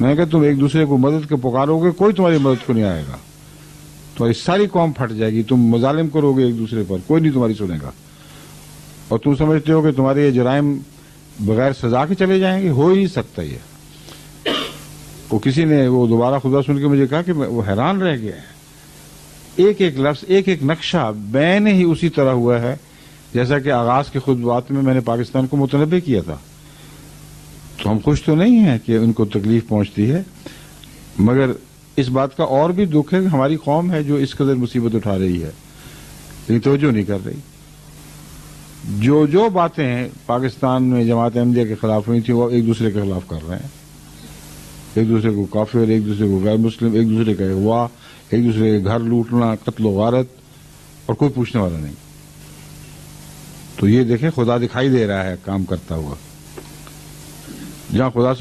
मैंने कहा तुम एक दूसरे को मदद के पुकारोगे, कोई तुम्हारी मदद को नहीं आएगा, तुम्हारी सारी कौम फट जाएगी। तुम मजालिम करोगे एक दूसरे पर, कोई नहीं तुम्हारी सुनेगा। और तुम समझते हो कि तुम्हारे ये जराइम बगैर सजा के चले जाएंगे, हो ही नहीं सकता ये। वो किसी ने वो दोबारा खुदा सुन के मुझे कहा कि वो हैरान रह गया है। एक एक लफ्ज, एक एक नक्शा बैन ही उसी तरह हुआ है जैसा कि आगाज के खुतबात में मैंने पाकिस्तान को मुतनब्बे किया था। तो हम खुश तो नहीं हैं कि उनको तकलीफ पहुंचती है, मगर इस बात का और भी दुख है कि हमारी कौम है जो इस कदर मुसीबत उठा रही है, लेकिन तवज्जो नहीं कर रही। जो जो बातें पाकिस्तान में जमात अहमदिया के खिलाफ हुई थी वो एक दूसरे के खिलाफ कर रहे हैं। एक दूसरे को काफिर, एक दूसरे को गैर मुस्लिम, एक दूसरे का अगवा, एक दूसरे के घर लूटना, कत्ल गारत, और कोई पूछने वाला नहीं। तो ये देखें, खुदा दिखाई दे रहा है काम करता हुआ। जहां खुदा से